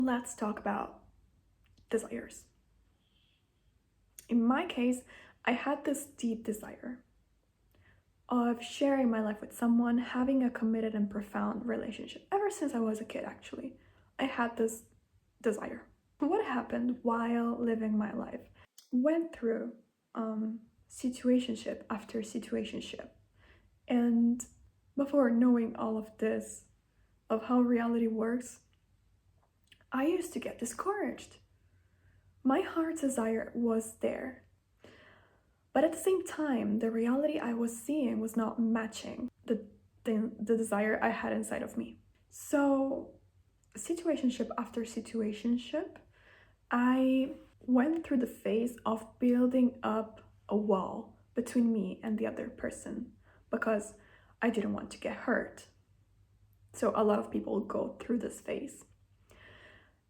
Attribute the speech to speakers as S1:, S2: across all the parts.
S1: Let's talk about desires. In my case, I had this deep desire of sharing my life with someone, having a committed and profound relationship. Ever since I was a kid, actually, I had this desire. What happened while living my life? Went through situationship after situationship. And before knowing all of this, of how reality works, I used to get discouraged. My heart's desire was there. But at the same time, the reality I was seeing was not matching the desire I had inside of me. So, situationship after situationship, I went through the phase of building up a wall between me and the other person because I didn't want to get hurt. So, a lot of people go through this phase.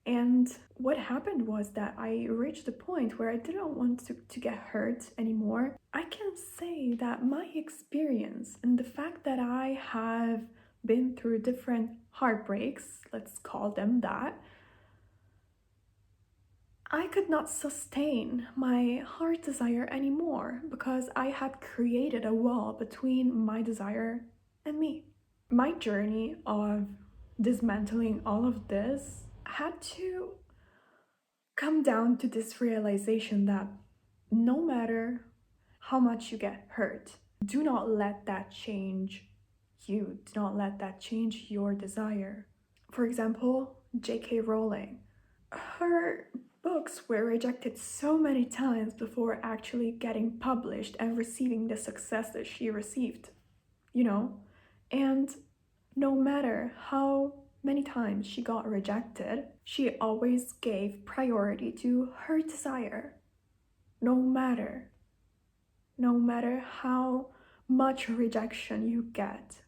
S1: And what happened was that I reached a point where I didn't want to get hurt anymore. I can say that my experience and the fact that I have been through different heartbreaks, let's call them that, I could not sustain my heart desire anymore because I had created a wall between my desire and me. My journey of dismantling all of this had to come down to this realization that no matter how much you get hurt, do not let that change you. Do not let that change your desire. For example, J.K. Rowling. Her books were rejected so many times before actually getting published and receiving the success that she received, you know? And no matter how many times she got rejected, she always gave priority to her desire. No matter how much rejection you get,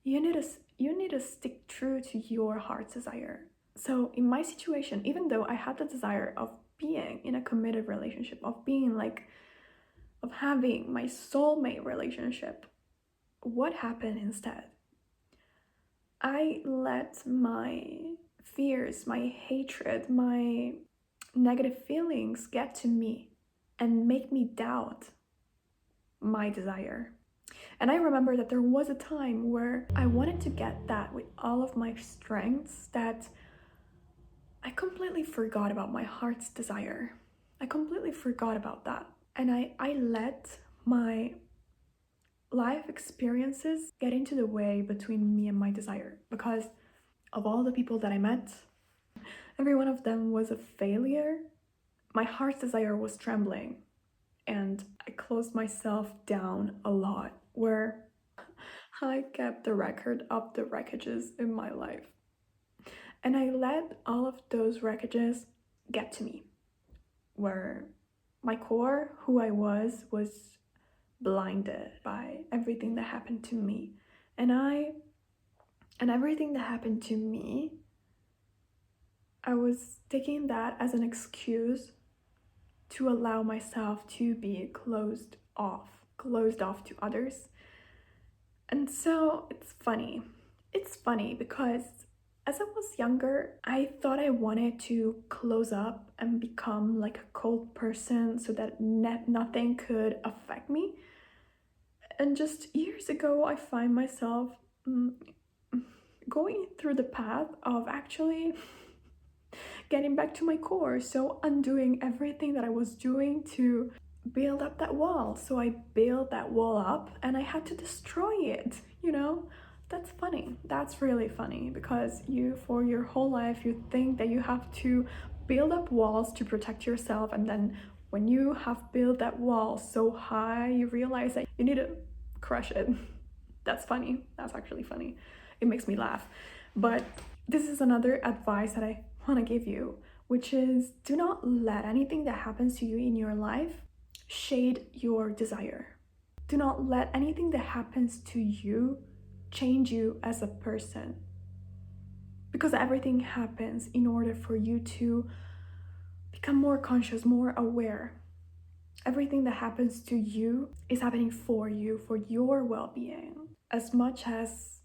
S1: you need to stick true to your heart's desire. So in my situation, even though I had the desire of being in a committed relationship, of having my soulmate relationship, what happened instead? I let my fears, my hatred, my negative feelings get to me and make me doubt my desire. And I remember that there was a time where I wanted to get that with all of my strengths that I completely forgot about my heart's desire. I completely forgot about that. And I let my life experiences get into the way between me and my desire because of all the people that I met, every one of them was a failure. My heart's desire was trembling and I closed myself down a lot where I kept the record of the wreckages in my life. And I let all of those wreckages get to me, where my core, who I was blinded by everything that happened to me. And everything that happened to me, I was taking that as an excuse to allow myself to be closed off to others. And so it's funny because as I was younger, I thought I wanted to close up and become like a cold person so that nothing could affect me. And just years ago, I find myself going through the path of actually getting back to my core. So undoing everything that I was doing to build up that wall. So I built that wall up and I had to destroy it, you know? That's funny. That's really funny because you, for your whole life, you think that you have to build up walls to protect yourself, and then when you have built that wall so high, you realize that you need to crush it. That's funny. That's actually funny. It makes me laugh. But this is another advice that I want to give you, which is do not let anything that happens to you in your life shade your desire. Do not let anything that happens to you change you as a person, because everything happens in order for you to become more conscious, more aware. Everything that happens to you is happening for you, for your well-being. As much as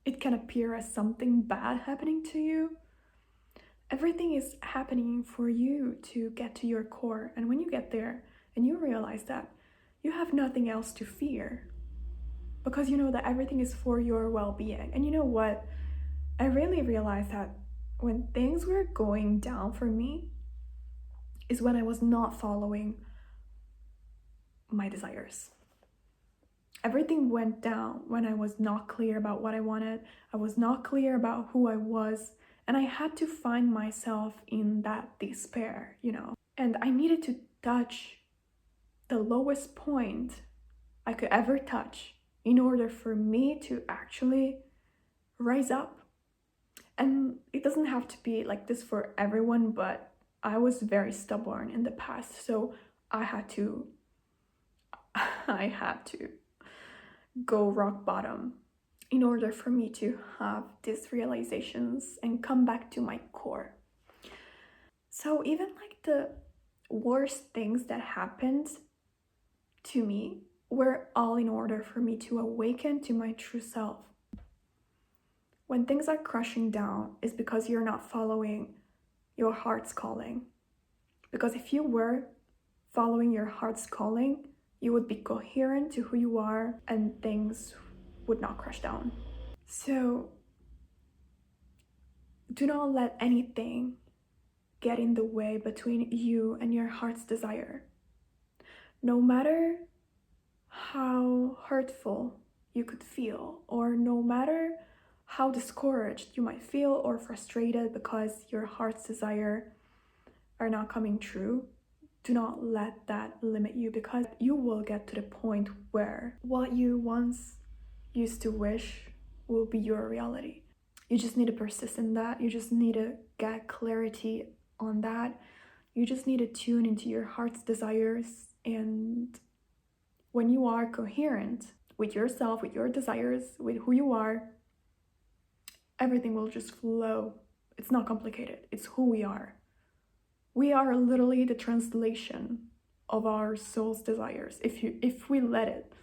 S1: it can appear as something bad happening to you, Everything is happening for you to get to your core. And when you get there and you realize that you have nothing else to fear, because you know that everything is for your well-being. And you know what? I really realized that when things were going down for me is when I was not following my desires. Everything went down when I was not clear about what I wanted. I was not clear about who I was. And I had to find myself in that despair, you know. And I needed to touch the lowest point I could ever touch in order for me to actually rise up. And it doesn't have to be like this for everyone, but I was very stubborn in the past, so I had to I had to go rock bottom in order for me to have these realizations and come back to my core. So even like the worst things that happened to me were all in order for me to awaken to my true self. When things are crushing down, it's because you're not following your heart's calling. Because if you were following your heart's calling, you would be coherent to who you are and things would not crush down. So do not let anything get in the way between you and your heart's desire. No matter how hurtful you could feel, or no matter how discouraged you might feel or frustrated because your heart's desire are not coming true, do not let that limit you, because you will get to the point where what you once used to wish will be your reality. You just need to persist in that. You just need to get clarity on that. You just need to tune into your heart's desires. And when you are coherent with yourself, with your desires, with who you are, everything will just flow. It's not complicated. It's who we are. We are literally the translation of our soul's desires, if we let it.